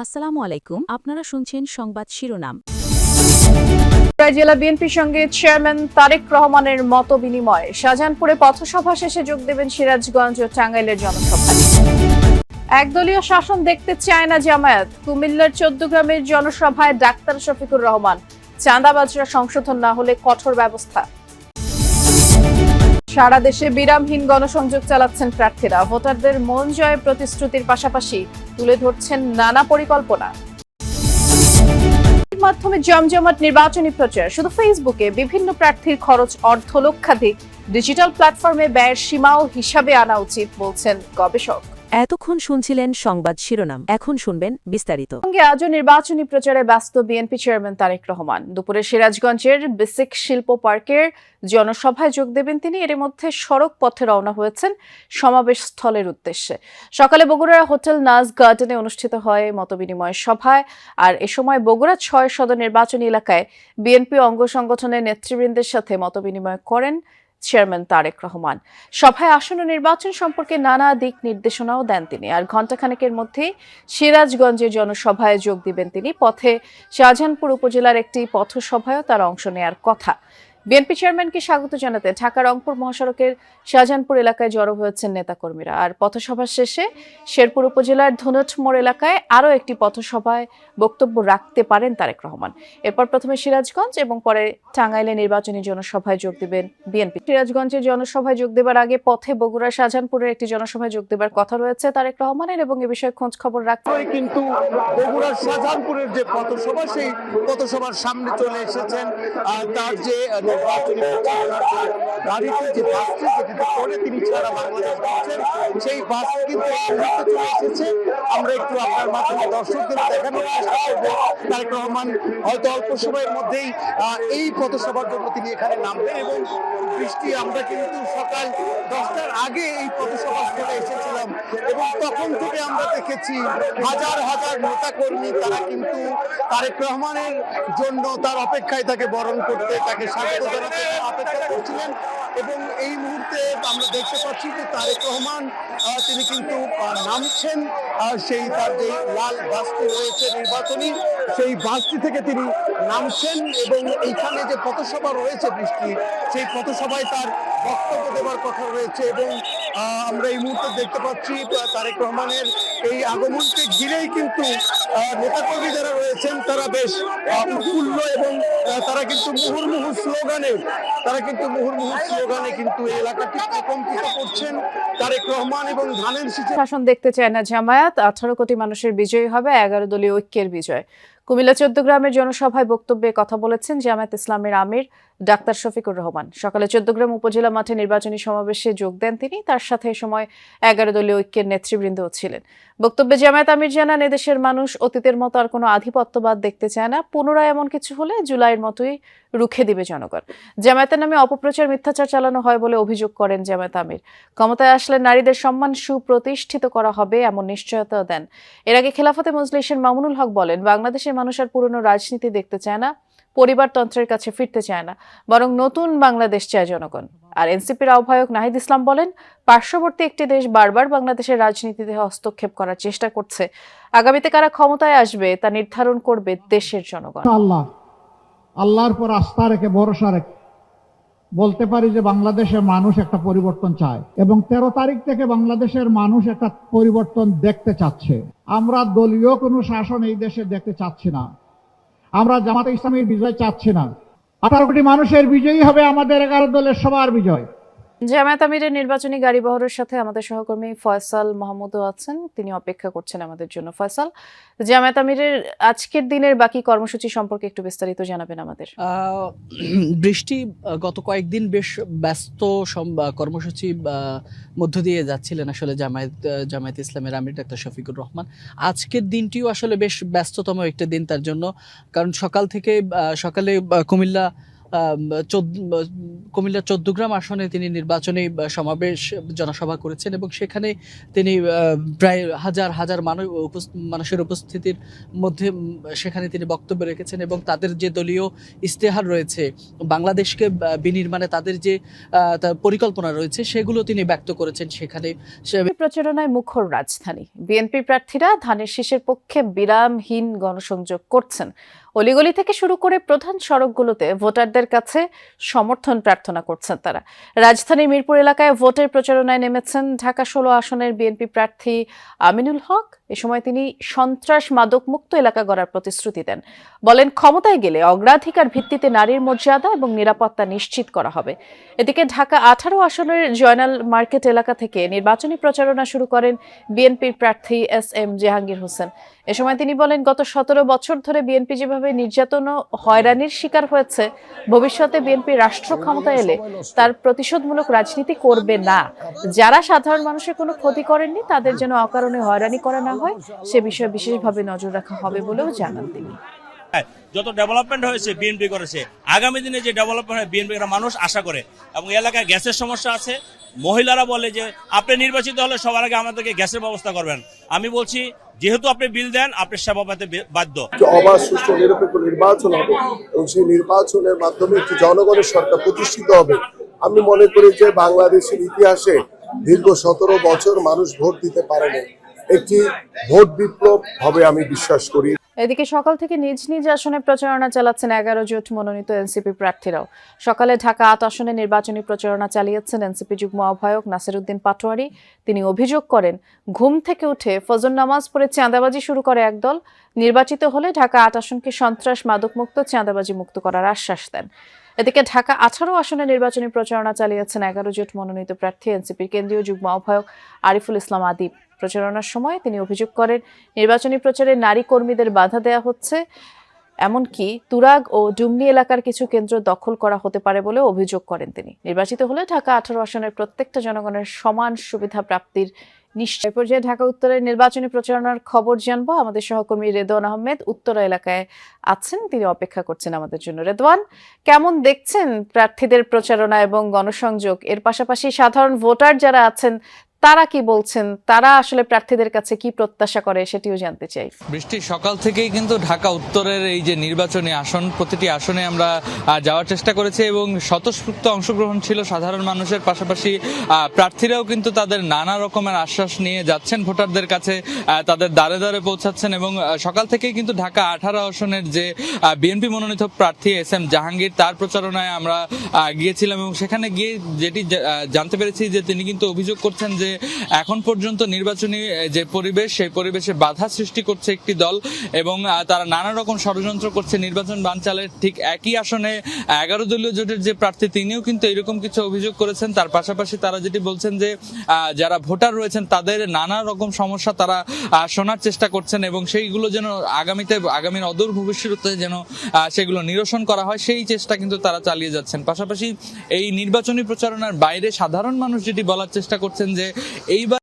আসসালামু আলাইকুম, আপনারা শুনছেন সংবাদ শিরোনাম। জেলা বিএনপির সঙ্গে চেয়ারম্যান তারেক রহমানের মত বিনিময়। শাহজাহানপুরে পথসভা শেষে যোগ দেবেন সিরাজগঞ্জ ও টাঙ্গাইলের জনসভায়। একদলীয় শাসন দেখতে চায় না জামায়াত। কুমিল্লার 14 গ্রামের জনসভায় ডাক্তার শফিকুর রহমান। চাঁদাবাজরা সংশোধন না হলে কঠোর ব্যবস্থা। সারা দেশে বিরামহীন গণসংযোগ চালাচ্ছেন প্রার্থীরা। ভোটারদের মন জয়ে প্রতিশ্রুতির পাশাপাশি তুলে ধরছেন নানা পরিকল্পনা। মাধ্যমে জমজমাট নির্বাচনী প্রচার। শুধু ফেসবুকে বিভিন্ন প্রার্থীর খরচ অর্ধলক্ষাধিক। ডিজিটাল প্ল্যাটফর্মে ব্যয়ের সীমাও হিসাবে আনা উচিত বলছেন গবেষক। এতক্ষণ শুনছিলেন সংবাদ শিরোনাম, এখন শুনবেন বিস্তারিত। সঙ্গে আজও নির্বাচনী প্রচারে ব্যস্ত বিএনপি চেয়ারম্যান তারেক রহমান। দুপুরে সিরাজগঞ্জের বেসিক শিল্প পার্কের জনসভায় যোগ দেবেন তিনি। এর মধ্যে সড়ক পথে রওনা হয়েছেন সমাবেশ স্থলের উদ্দেশ্যে। সকালে বগুড়ার হোটেল নাজ গার্ডেনে অনুষ্ঠিত হয় মতবিনিময় সভায়। আর এ সময় বগুড়া 6 সদর নির্বাচনী এলাকায় বিএনপি অঙ্গ সংগঠনের নেতৃবৃন্দের সাথে মতবিনিময় করেন চেয়ারম্যান তারেক রহমান। সভায় আসন্ন নির্বাচন সম্পর্কে নানা দিক নির্দেশনাও দেন তিনি। আর ঘণ্টাখানেকের মধ্যেই সিরাজগঞ্জের জনসভায় যোগ দিবেন তিনি। পথে শাহজাহানপুর উপজেলার একটি পথসভায়ও তার অংশ নেয়ার কথা। বিএনপি চেয়ারম্যানকে স্বাগত জানাতে ঢাকা রংপুর মহাসড়কের শাহজাহানপুর এলাকায় জড়ো হয়েছেন নেতাকর্মীরা। আর পথসভা শেষে শেরপুর উপজেলার ধুনট মোড় এলাকায় আরও একটি পথসভায় বক্তব্য রাখতে পারেন তারেক রহমান। এরপর প্রথমে সিরাজগঞ্জ এবং পরে টাঙ্গাইলে নির্বাচনী জনসভায় যোগ দিবেন বিএনপি। সিরাজগঞ্জের জনসভায় যোগ দেবার আগে পথে বগুড়া শাহজাহানপুরের একটি জনসভায় যোগ দেবার কথা রয়েছে তারেক রহমানের, এবং এ বিষয়ে খোঁজ খবর রাখতে কিন্তু বগুড়ার শাহজাহানপুরের যে পথসভা, সেই পথসভার সামনে চলে এসেছেন তার যে গাড়িতে যে বাসটি যেটিতে করে তিনি সারা বাংলাদেশ ঘুরছেন, সেই বাস কিন্তু চলে এসেছে। আমরা একটু আপনার মাধ্যমে দর্শকদের দেখানোর চেষ্টা করবো। তারেক রহমান হয়তো অল্প সময়ের মধ্যেই এই পথসভার জন্য তিনি এখানে নামবেন। এবং বৃষ্টি, আমরা কিন্তু সকাল 10টার আগে এই পথসভা স্থলে এসেছিলাম এবং তখন থেকে আমরা দেখেছি হাজার হাজার নেতা কর্মী তারা কিন্তু তারেক রহমানের জন্য তার অপেক্ষায় তাকে বরণ করতে, তাকে স্বাগত জানাতে অপেক্ষা করছিলেন। এবং এই মুহূর্তে আমরা দেখতে পাচ্ছি যে তারেক রহমান তিনি কিন্তু নামছেন সেই তার যে লাল বাসটি রয়েছে নির্বাচনী, সেই বাসটি থেকে তিনি নামছেন। এবং এইখানে যে পথসভা রয়েছে বৃষ্টি, সেই পথসভায় তার বক্তব্য দেওয়ার কথা রয়েছে। এবং আমরা এই মুহূর্তে দেখতে পাচ্ছি তারেক রহমানের এই আগমনকে ঘিরেই কিন্তু নেতাকর্মী যারা রয়েছেন তারা বেশ উৎফুল্ল এবং তারা কিন্তু মুহুর্মুহু স্লোগানে কিন্তু এই এলাকাটি প্রকম্পিত করছেন। তারেক রহমান এবং ধানের শীষে শাসন দেখতে চায় না জামায়াত। 18 কোটি মানুষের বিজয় হবে, 11 দলীয় ঐক্যের বিজয়। কুমিল্লা 14 গ্রামের জনসভায় বক্তব্যে কথা বলেছেন জামায়াত ইসলামের আমির ডাক্তার শফিকুর রহমান। সকালে 14 গ্রাম উপজেলা মাঠে নির্বাচনী সমাবেশে যোগ দেন তিনি। তার সাথে এ সময় 11 দলীয় ঐক্যের নেতৃবৃন্দও ছিলেন। বক্তব্যে জামায়াত আমির জানান, এদেশের মানুষ অতীতের মতো আর কোনো আধিপত্যবাদ দেখতে চায় না। পুনরায় এমন কিছু হলে জুলাইয়ের মতোই রুখে দিবে জনগণ। জামায়াতের নামে অপপ্রচার, মিথ্যাচার চালানো হয় বলে অভিযোগ করেন জামায়াত আমির। ক্ষমতায় আসলে নারীদের সম্মান সুপ্রতিষ্ঠিত করা হবে এমন নিশ্চয়তা দেন। এর আগে খেলাফতে মজলিসের মামুনুল হক বলেন, বাংলাদেশের মানুষ আর পুরনো রাজনীতি দেখতে চায় না, পরিবারতন্ত্রের কাছে ফিরতে চায় না, বরং নতুন বাংলাদেশ চায় জনগণ। আর এনসিপির আহ্বায়ক নাহিদ ইসলাম বলেন, পার্শ্ববর্তী একটি দেশ বারবার বাংলাদেশের রাজনীতিতে হস্তক্ষেপ করার চেষ্টা করছে। আগামীতে কারা ক্ষমতায় আসবে তা নির্ধারণ করবে দেশের জনগণ। আল্লাহর পর আস্থা রেখে, ভরসা রেখে বলতে পারি যে বাংলাদেশের মানুষ একটা পরিবর্তন চায় এবং 13 তারিখ থেকে বাংলাদেশের মানুষ একটা পরিবর্তন দেখতে চাচ্ছে। আমরা দলীয় কোনো শাসন এই দেশে দেখতে চাচ্ছি না। আমরা জামাতে ইসলামীর বিজয় চাচ্ছি না। 18 কোটি মানুষের বিজয়ী হবে আমাদের 11 দলের সবার বিজয়। জামায়াত আমিরের নির্বাচনী গাড়ি বহরের সাথে আমাদের সহকর্মী ফয়সাল মাহমুদও আছেন, তিনি অপেক্ষা করছেন আমাদের জন্য। ফয়সাল, জামায়াত আমিরের আজকের দিনের বাকি কর্মসূচি সম্পর্কে একটু বিস্তারিত জানাবেন আমাদের। বৃষ্টি গত কয়েকদিন বেশ ব্যস্ত কর্মসূচি মধ্য দিয়ে যাচ্ছিলেন আসলে জামায়াত ইসলামের আমির ডাক্তার শফিকুর রহমান। আজকের দিনটিও আসলে বেশ ব্যস্ততম একটা দিন তার জন্য, কারণ সকালে কুমিল্লা কুমিল্লা 14 আসনে তিনি নির্বাচনী সমাবেশ জনসভা করেছেন এবং সেখানে তিনি প্রায় হাজার হাজার মানুষের উপস্থিতির মধ্যে সেখানে তিনি বক্তব্য রেখেছেন এবং তাদের যে দলীয় ইশতেহার রয়েছে, বাংলাদেশকে বিনির্মাণে তাদের যে পরিকল্পনা রয়েছে সেগুলো তিনি ব্যক্ত করেছেন সেখানে। প্রচারণায় মুখর রাজধানী। বিএনপি প্রার্থীরা ধানের শীষের পক্ষে বিরামহীন গণসংযোগ করছেন। অলিগলি থেকে শুরু করে প্রধান সড়কগুলোতে ভোটারদের কাছে সমর্থন প্রার্থনা করছেন তারা। রাজধানীর মিরপুর এলাকায় ভোটের প্রচারণায় নেমেছেন ঢাকা 16 আসনের বিএনপি প্রার্থী আমিনুল হক। এ সময় তিনি সন্ত্রাস মাদক মুক্ত এলাকা গড়ার প্রতিশ্রুতি দেন। বলেন, ক্ষমতায় গেলে অগ্রাধিকার ভিত্তিতে নারীর মর্যাদা এবং নিরাপত্তা নিশ্চিত করা হবে। এদিকে ঢাকা 18 আসনের জয়নাল মার্কেট এলাকা থেকে নির্বাচনী প্রচারণা শুরু করেন বিএনপির প্রার্থী SM জাহাঙ্গীর হোসেন। এ সময় তিনি বলেন, গত 17 বছর ধরে বিএনপি যেভাবে নির্যাতন ও হয়রানির শিকার হয়েছে, ভবিষ্যতে বিএনপি রাষ্ট্র ক্ষমতায় এলে তার প্রতিশোধমূলক রাজনীতি করবে না। যারা সাধারণ মানুষের কোনো ক্ষতি করেননি তাদের যেন অকারণে হয়রানি করা না হয় সে বিষয়ে বিশেষভাবে নজর রাখা হবে বলেও জানান তিনি। যত ডেভেলপমেন্ট হয়েছে বিএনপি করেছে, আগামী দিনে যে ডেভেলপমেন্ট হয় বিএনপি মানুষ আশা করে। এবং এলাকায় গ্যাসের সমস্যা আছে, মহিলারা বলে যে আপনি নির্বাচিত হলে সবার আগে আমাদেরকে গ্যাসের ব্যবস্থা করবেন। আমি বলছি, যেহেতু আপনি বিল দেন, আপনি সেবা পেতে বাধ্য। অবাধ সুষ্ঠু নিরপেক্ষ নির্বাচন হবে এবং সেই নির্বাচনের মাধ্যমে একটি জনগণের সরকার প্রতিষ্ঠিত হবে। আমি মনে করি যে বাংলাদেশের ইতিহাসে দীর্ঘ 17 বছর মানুষ ভোট দিতে পারেনি, একটি ভোট বিপ্লব হবে আমি বিশ্বাস করি। এদিকে সকাল থেকে নিজ নিজ আসনে প্রচারণা চালাচ্ছেন 11 জোট মনোনীত এনসিপি প্রার্থীরাও। সকালে ঢাকা 8 আসনে নির্বাচনী প্রচারণা চালিয়েছেন এনসিপি যুগ্ম আহ্বায়ক নাসিরউদ্দিন পাটোয়ারি। তিনি অভিযোগ করেন, ঘুম থেকে উঠে ফজর নামাজ পড়ে চাঁদাবাজি শুরু করে একদল, নির্বাচিত হলে ঢাকা 8 আসনকে সন্ত্রাস মাদকমুক্ত চাঁদাবাজি মুক্ত করার আশ্বাস দেন। এদিকে ঢাকা 18 আসনে নির্বাচনী প্রচারণা চালিয়েছেন 11 জোট মনোনীত প্রার্থী এনসিপির কেন্দ্রীয় যুগ্ম আহ্বায়ক আরিফুল ইসলাম আদিব। প্রচারণার সময় তিনি অভিযোগ করেন, নির্বাচনী প্রচারে নারী কর্মীদের বাধা দেওয়া হচ্ছে, এমনকি তুরাগ ও ডুমনি এলাকার কিছু কেন্দ্র দখল করা হতে পারে বলে অভিযোগ করেন তিনি। নির্বাচিত হলে ঢাকা 18 আসনের প্রত্যেকটা জনগণের সমান সুবিধা প্রাপ্তির নিশ্চয়। পর্যায়ে ঢাকা উত্তরের নির্বাচনী প্রচারণার খবর জানবো। আমাদের সহকর্মী রেদওয়ান আহমেদ উত্তরা এলাকায় আছেন, তিনি অপেক্ষা করছেন আমাদের জন্য। রেদওয়ান, কেমন দেখছেন প্রার্থীদের প্রচারণা এবং গণসংযোগ? এর পাশাপাশি সাধারণ ভোটার যারা আছেন তারা কি বলছেন, তারা আসলে প্রার্থীদের কাছে কি প্রত্যাশা করে সেটিও জানতে চাই। বৃষ্টি, সকাল থেকেই কিন্তু ঢাকা উত্তরের এই যে নির্বাচনী আসন, প্রতিটি আসনে আমরা যাওয়ার চেষ্টা করেছি এবং স্বতঃস্ফূর্ত অংশগ্রহণ ছিল সাধারণ মানুষের। পাশাপাশি প্রার্থীরাও কিন্তু তাদের নানা রকমের আশ্বাস নিয়ে যাচ্ছেন ভোটারদের কাছে, তাদের দ্বারে দ্বারে পৌঁছাচ্ছেন। এবং সকাল থেকেই কিন্তু ঢাকা 18 আসনের যে বিএনপি মনোনীত প্রার্থী SM জাহাঙ্গীর, তার প্রচারণায় আমরা গিয়েছিলাম এবং সেখানে গিয়ে যেটি জানতে পেরেছি যে তিনি কিন্তু অভিযোগ করছেন যে এখন পর্যন্ত নির্বাচনী যে পরিবেশ, সেই পরিবেশে বাধা সৃষ্টি করছে একটি দল এবং তারা নানা রকম ষড়যন্ত্র করছে নির্বাচন বানচালের। ঠিক একই আসনে 11 দলীয় জোটের যে প্রার্থী, তিনিও কিন্তু এরকম কিছু অভিযোগ করেছেন। তার পাশাপাশি তারা যেটি বলছেন যে যারা ভোটার রয়েছেন তাদের নানা রকম সমস্যা তারা শোনার চেষ্টা করছেন এবং সেইগুলো যেন আগামীর অদূর ভবিষ্যতে যেন সেগুলো নিরসন করা হয়, সেই চেষ্টা কিন্তু তারা চালিয়ে যাচ্ছেন। পাশাপাশি এই নির্বাচনী প্রচারণার বাইরে সাধারণ মানুষ যেটি বলার চেষ্টা করছেন যে এইবার